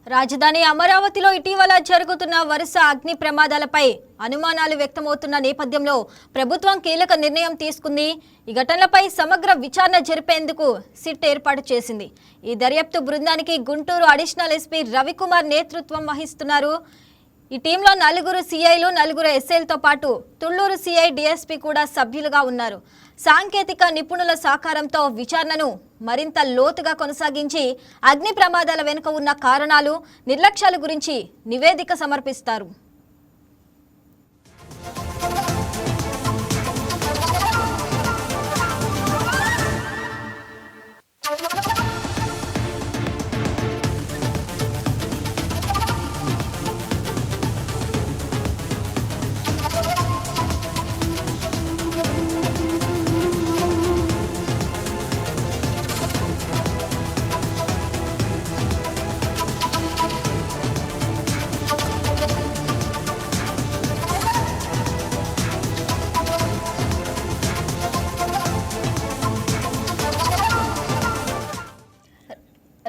రాజధాని అమరావతిలో ఇటీవల జరుగుతున్న వరుస అగ్ని ప్రమాదాలపై అనుమానాలు వ్యక్తమవుతున్న నేపథ్యంలో ప్రభుత్వం కీలక నిర్ణయం తీసుకుంది. ఈ ఘటనలపై సమగ్ర విచారణ జరిపేందుకు సిట్ ఏర్పాటు చేసింది. ఈ దర్యాప్తు బృందానికి గుంటూరు అడిషనల్ ఎస్పీ రవికుమార్ నేతృత్వం వహిస్తున్నారు. ఈ టీంలో 4 సీఐలు 4 ఎస్ఐలతో పాటు తుళ్లూరు సీఐ డీఎస్పీ కూడా సభ్యులుగా ఉన్నారు. సాంకేతిక నిపుణుల సహకారంతో విచారణను మరింత లోతుగా కొనసాగించి అగ్ని ప్రమాదాల వెనుక ఉన్న కారణాలు, నిర్లక్ష్యాల గురించి నివేదిక సమర్పిస్తారు.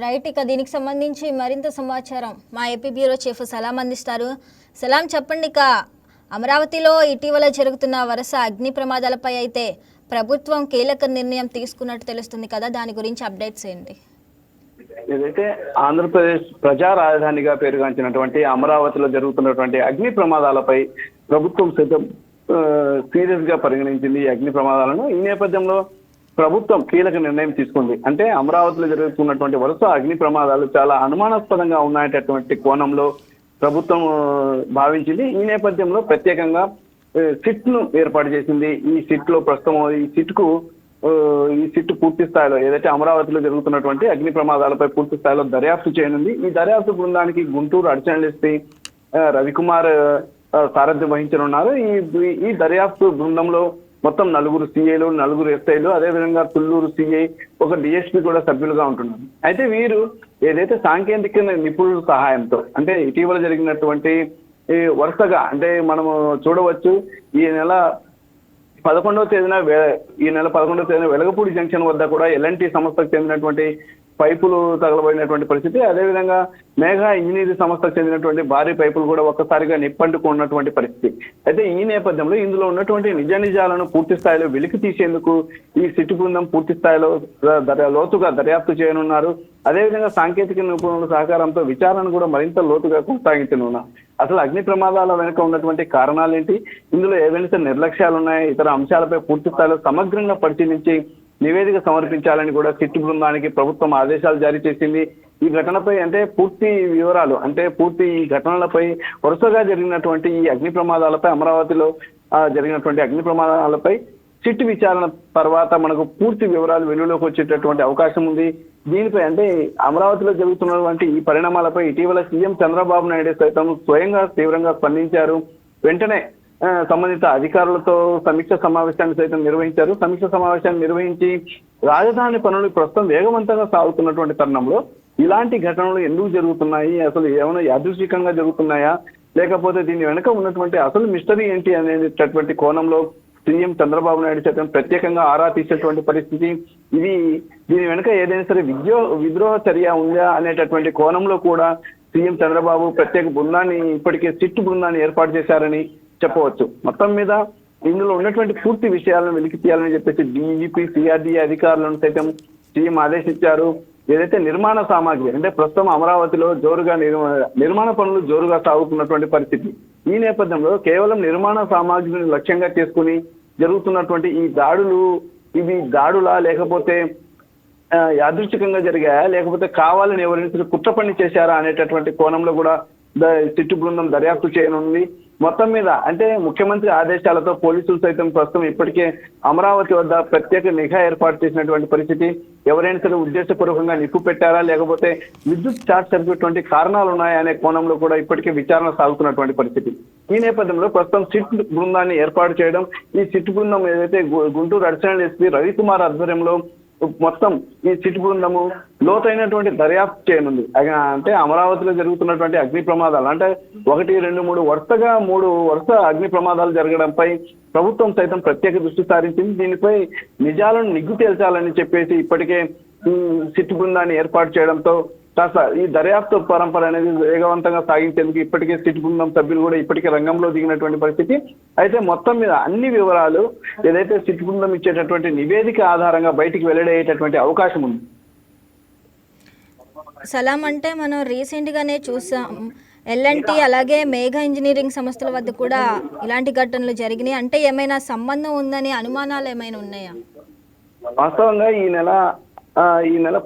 రైట్, ఇక దీనికి సంబంధించి మరింత సమాచారం మా ఏపీ బ్యూరో చీఫ్ సలాం అందిస్తారు. సలాం, చెప్పండి. ఇక అమరావతిలో ఇటీవల జరుగుతున్న వరుస అగ్ని ప్రమాదాలపై అయితే ప్రభుత్వం కీలక నిర్ణయం తీసుకున్నట్టు తెలుస్తుంది కదా, దాని గురించి అప్డేట్స్ ఏంటి? ఏదైతే ఆంధ్రప్రదేశ్ ప్రజా రాజధానిగా పేరుగాంచినటువంటి అమరావతిలో జరుగుతున్నటువంటి అగ్ని ప్రమాదాలపై ప్రభుత్వం సైతం సీరియస్ గా పరిగణించింది ఈ అగ్ని ప్రమాదాలను. ఈ నేపథ్యంలో ప్రభుత్వం కీలక నిర్ణయం తీసుకుంది. అంటే అమరావతిలో జరుగుతున్నటువంటి వరుస అగ్ని ప్రమాదాలు చాలా అనుమానాస్పదంగా ఉన్నాయనేటటువంటి కోణంలో ప్రభుత్వం భావించింది. ఈ నేపథ్యంలో ప్రత్యేకంగా సిట్ ను ఏర్పాటు చేసింది. ఈ సిట్ లో ప్రస్తుతం ఈ సిట్ పూర్తి స్థాయిలో ఏదైతే అమరావతిలో జరుగుతున్నటువంటి అగ్ని ప్రమాదాలపై పూర్తి స్థాయిలో దర్యాప్తు చేయనుంది. ఈ దర్యాప్తు బృందానికి గుంటూరు అడిషనల్ ఎస్పీ రవికుమార్ సారథ్యం వహించనున్నారు. ఈ దర్యాప్తు బృందంలో మొత్తం 4 సీఏలు 4 ఎస్ఐలు, అదేవిధంగా తుళ్లూరు సీఐ, ఒక డిఎస్పీ కూడా సభ్యులుగా ఉంటున్నారు. అయితే వీరు ఏదైతే సాంకేతిక నిపుణుల సహాయంతో, అంటే ఇటీవల జరిగినటువంటి వరుసగా అంటే మనము చూడవచ్చు, ఈ నెల 11వ తేదీన వెలగపూడి జంక్షన్ వద్ద కూడా ఎల్ఎన్టీ సంస్థకు చెందినటువంటి పైపులు తగలబడినటువంటి పరిస్థితి, అదేవిధంగా మేఘా ఇంజనీరింగ్ సంస్థకు చెందినటువంటి భారీ పైపులు కూడా ఒక్కసారిగా నిప్పంటుకున్నటువంటి పరిస్థితి. అయితే ఈ నేపథ్యంలో ఇందులో ఉన్నటువంటి నిజాలను పూర్తి స్థాయిలో వెలికి తీసేందుకు ఈ సిట్ బృందం పూర్తి స్థాయిలో లోతుగా దర్యాప్తు చేయనున్నారు. అదేవిధంగా సాంకేతిక నిపుణుల సహకారంతో విచారణను కూడా మరింత లోతుగా కొనసాగించనున్నారు. అసలు అగ్ని ప్రమాదాల వెనుక ఉన్నటువంటి కారణాలేంటి, ఇందులో ఏవైనా నిర్లక్ష్యాలు ఉన్నాయి, ఇతర అంశాలపై పూర్తి స్థాయిలో సమగ్రంగా పరిశీలించి నివేదిక సమర్పించాలని కూడా సిట్ బృందానికి ప్రభుత్వం ఆదేశాలు జారీ చేసింది. ఈ ఘటనపై అంటే పూర్తి వివరాలు, అంటే పూర్తి ఈ ఘటనలపై వరుసగా జరిగినటువంటి ఈ అగ్ని ప్రమాదాలపై, అమరావతిలో జరిగినటువంటి అగ్ని ప్రమాదాలపై సిట్ విచారణ తర్వాత మనకు పూర్తి వివరాలు వెలుగులోకి వచ్చేటటువంటి అవకాశం ఉంది. దీనిపై అంటే అమరావతిలో జరుగుతున్నటువంటి ఈ పరిణామాలపై ఇటీవల సీఎం చంద్రబాబు నాయుడు సైతం స్వయంగా తీవ్రంగా స్పందించారు. వెంటనే సంబంధిత అధికారులతో సమీక్ష సమావేశాన్ని సైతం నిర్వహించారు. సమీక్ష సమావేశాన్ని నిర్వహించి రాజధాని పనులు ప్రస్తుతం వేగవంతంగా సాగుతున్నటువంటి తరుణంలో ఇలాంటి ఘటనలు ఎందుకు జరుగుతున్నాయి, అసలు ఏమైనా యాదృచ్ఛికంగా జరుగుతున్నాయా, లేకపోతే దీని వెనుక ఉన్నటువంటి అసలు మిస్టరీ ఏంటి అనేటటువంటి కోణంలో సీఎం చంద్రబాబు నాయుడు సైతం ప్రత్యేకంగా ఆరా తీసేటువంటి పరిస్థితి. దీని వెనుక ఏదైనా సరే విద్రోహ చర్య ఉందా అనేటటువంటి కోణంలో కూడా సీఎం చంద్రబాబు ప్రత్యేక బృందాన్ని, ఇప్పటికే సిట్ బృందాన్ని ఏర్పాటు చేశారని చెప్పవచ్చు. మొత్తం మీద ఇందులో ఉన్నటువంటి పూర్తి విషయాలను వెలికి తీయాలని చెప్పేసి డీజీపీ, సిఆర్డీఏ అధికారులను సైతం సీఎం ఆదేశించారు. ఏదైతే నిర్మాణ సామాగ్రి, అంటే ప్రస్తుతం అమరావతిలో జోరుగా నిర్మాణ పనులు జోరుగా సాగుతున్నటువంటి పరిస్థితి. ఈ నేపథ్యంలో కేవలం నిర్మాణ సామాగ్రిని లక్ష్యంగా చేసుకుని జరుగుతున్నటువంటి ఈ దాడులు, ఇవి దాడులా లేకపోతే యాదృచ్ఛికంగా జరిగాయా, లేకపోతే కావాలని ఎవరైనా కుట్ర పని చేశారా అనేటటువంటి కోణంలో కూడా సిట్టు బృందం దర్యాప్తు చేయనుంది. మొత్తం మీద అంటే ముఖ్యమంత్రి ఆదేశాలతో పోలీసులు సైతం ప్రస్తుతం ఇప్పటికే అమరావతి వద్ద ప్రత్యేక నిఘా ఏర్పాటు చేసినటువంటి పరిస్థితి. ఎవరైనా సరే ఉద్దేశపూర్వకంగా నిప్పు పెట్టారా, లేకపోతే విద్యుత్ షార్ట్ సర్క్యూట్ వంటి కారణాలు ఉన్నాయా అనే కోణంలో కూడా ఇప్పటికే విచారణ సాగుతున్నటువంటి పరిస్థితి. ఈ నేపథ్యంలో ప్రస్తుతం సిట్ బృందాన్ని ఏర్పాటు చేయడం, ఈ సిట్ బృందం ఏదైతే గుంటూరు అడిషనల్ ఎస్పీ రవికుమార్ ఆధ్వర్యంలో మొత్తం ఈ సిట్ బృందము లోతైనటువంటి దర్యాప్తు చేయనుంది. అంటే అమరావతిలో జరుగుతున్నటువంటి అగ్ని ప్రమాదాలు, అంటే 1, 2, 3 వరుస అగ్ని ప్రమాదాలు జరగడంపై ప్రభుత్వం సైతం ప్రత్యేక దృష్టి సారించింది. దీనిపై నిజాలను నిగ్గు తేల్చాలని చెప్పేసి ఇప్పటికే సిట్ బృందాన్ని ఏర్పాటు చేయడంతో కాస్త ఈ దర్యాప్తు పరంపర అనేది వేగవంతంగా సాగించేందుకు ఇప్పటికే సిట్ బృందం సభ్యులు కూడా ఇప్పటికే రంగంలో దిగినటువంటి పరిస్థితి. అయితే మొత్తం మీద అన్ని వివరాలు ఏదైతే సిట్ బృందం ఇచ్చేటటువంటి నివేదిక ఆధారంగా బయటికి వెల్లడయ్యేటటువంటి అవకాశం ఉంది. సలాం, అంటే మనం రీసెంట్గానే చూసాం ఎల్ఎన్టీ అలాగే మేఘా ఇంజనీరింగ్ సంస్థల వద్ద కూడా ఇలాంటి ఘటనలు జరిగినాయి. అంటే ఏమైనా సంబంధం ఉందని అనుమానాలు ఏమైనా ఉన్నాయా? వాస్తవంగా ఈ నెల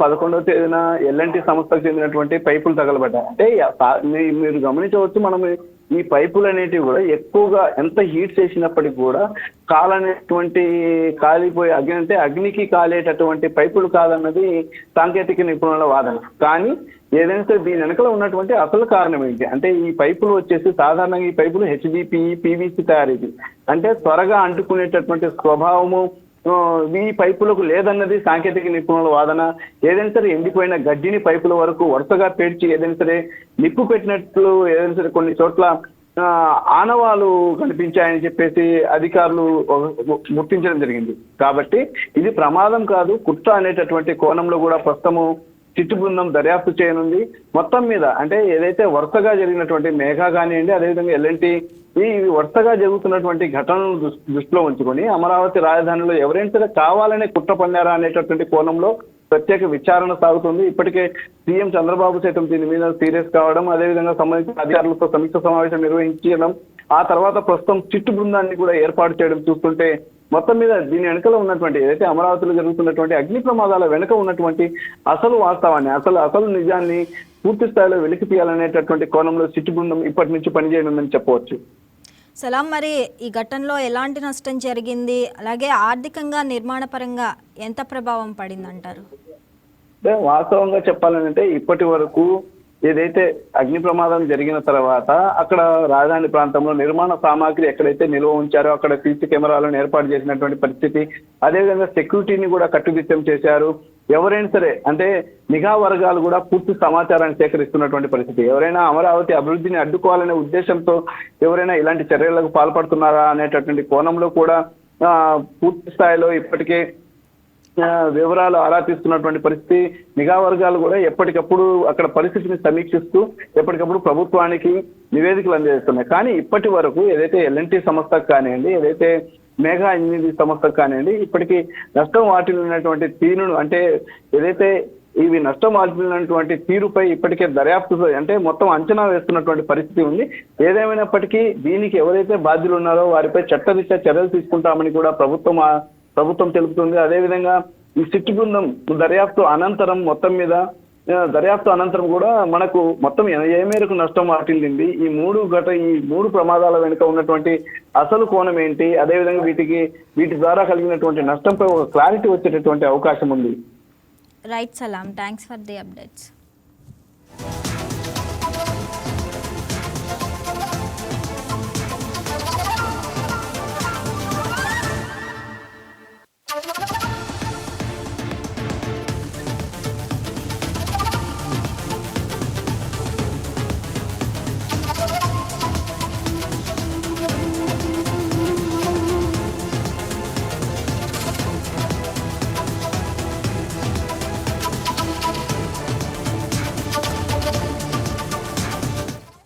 11వ తేదీన ఎల్ఎన్టీ సంస్థకు చెందినటువంటి పైపులు తగలబడ్డాయి. అంటే మీరు గమనించవచ్చు, మనం ఈ పైపులు అనేటివి కూడా ఎక్కువగా ఎంత హీట్ చేసినప్పటికీ కూడా కాలిపోయే అగ్నికి కాలేటటువంటి పైపులు కాదన్నది సాంకేతిక నిపుణుల వాదన. కానీ ఏదైనా సరే దీని వెనకలో ఉన్నటువంటి అసలు కారణం ఏంటి అంటే, ఈ పైపులు వచ్చేసి సాధారణంగా ఈ పైపులు హెచ్డిపిఈ పీవీసీ తయారీది, అంటే త్వరగా అంటుకునేటటువంటి స్వభావము ఈ పైపులకు లేదన్నది సాంకేతిక నిపుణుల వాదన. ఏదైనా సరే ఎండిపోయిన గడ్డిని పైపుల వరకు వరుసగా పేర్చి ఏదైనా సరే నిప్పు పెట్టినట్లు ఏదైనా సరే కొన్ని చోట్ల ఆనవాలు కనిపించాయని చెప్పేసి అధికారులు గుర్తించడం జరిగింది. కాబట్టి ఇది ప్రమాదం కాదు, కుట్ర అనేటటువంటి కోణంలో కూడా ప్రస్తుతము సిట్ బృందం దర్యాప్తు చేయనుంది. మొత్తం మీద అంటే ఏదైతే వరుసగా జరిగినటువంటి మేఘా కానివ్వండి, అదేవిధంగా ఎల్ఎన్టీ ఈ వరుసగా జరుగుతున్నటువంటి ఘటనలను దృష్టిలో ఉంచుకొని అమరావతి రాజధానిలో ఎవరైనా సరే కావాలనే కుట్ర పన్నారా అనేటటువంటి కోణంలో ప్రత్యేక విచారణ సాగుతుంది. ఇప్పటికే సీఎం చంద్రబాబు సైతం దీని మీద సీరియస్ కావడం, అదేవిధంగా సంబంధించిన అధికారులతో సమీక్ష సమావేశం నిర్వహించడం, ఆ తర్వాత ప్రస్తుతం సిట్ బృందాన్ని కూడా ఏర్పాటు చేయడం చూస్తుంటే మొత్తం మీద దీని వెనుకలో ఉన్నటువంటి ఏదైతే అమరావతిలో జరుగుతున్నటువంటి అగ్ని ప్రమాదాల వెనుక ఉన్నటువంటి అసలు వాస్తవాన్ని అసలు నిజాన్ని పూర్తి స్థాయిలో వెలికి తీయాలనేటటువంటి కోణంలో సిట్ బృందం ఇప్పటి నుంచి పనిచేయనుందని చెప్పవచ్చు. సలాం, మరి ఈ ఘటనలో ఎలాంటి నష్టం జరిగింది, అలాగే ఆర్థికంగా నిర్మాణ పరంగా ఎంత ప్రభావం పడింది అంటారు? వాస్తవంగా చెప్పాలంటే ఇప్పటి వరకు ఏదైతే అగ్ని ప్రమాదం జరిగిన తర్వాత అక్కడ రాజధాని ప్రాంతంలో నిర్మాణ సామాగ్రి ఎక్కడైతే నిల్వ ఉంచారో అక్కడ సీసీ కెమెరాలను ఏర్పాటు చేసినటువంటి పరిస్థితి, అదేవిధంగా సెక్యూరిటీని కూడా కట్టుదిట్టం చేశారు. ఎవరైనా సరే అంటే నిఘా వర్గాలు కూడా పూర్తి సమాచారాన్ని సేకరిస్తున్నటువంటి పరిస్థితి. ఎవరైనా అమరావతి అభివృద్ధిని అడ్డుకోవాలనే ఉద్దేశంతో ఎవరైనా ఇలాంటి చర్యలకు పాల్పడుతున్నారా అనేటటువంటి కోణంలో కూడా పూర్తి స్థాయిలో ఇప్పటికే వివరాలు ఆరా తీస్తున్నటువంటి పరిస్థితి. నిఘా వర్గాలు కూడా ఎప్పటికప్పుడు అక్కడ పరిస్థితిని సమీక్షిస్తూ ఎప్పటికప్పుడు ప్రభుత్వానికి నివేదికలు అందజేస్తున్నాయి. కానీ ఇప్పటి వరకు ఏదైతే ఎల్ఎన్టీ సంస్థకు కానివ్వండి, ఏదైతే మేఘా ఇంజనీరింగ్ సంస్థకు కానివ్వండి, ఇప్పటికీ నష్టం వాటిల్లినటువంటి తీరును అంటే ఏదైతే ఇవి నష్టం వాటిల్లినటువంటి తీరుపై ఇప్పటికే దర్యాప్తు అంటే మొత్తం అంచనా వేస్తున్నటువంటి పరిస్థితి ఉంది. ఏదేమైనప్పటికీ దీనికి ఎవరైతే బాధ్యులు ఉన్నారో వారిపై చట్టదిశ చర్యలు తీసుకుంటామని కూడా ప్రభుత్వం తెలుపుతుంది. అదేవిధంగా ఈ సిట్ బృందం దర్యాప్తు అనంతరం కూడా మనకు మొత్తం ఏ మేరకు నష్టం వాటిల్లింది, ఈ మూడు ప్రమాదాల వెనుక ఉన్నటువంటి అసలు కోణం ఏంటి, అదేవిధంగా వీటి ద్వారా కలిగినటువంటి నష్టంపై ఒక క్లారిటీ వచ్చేటటువంటి అవకాశం ఉంది. రైట్ సలాం, థ్యాంక్స్ ఫర్ ది అప్డేట్స్.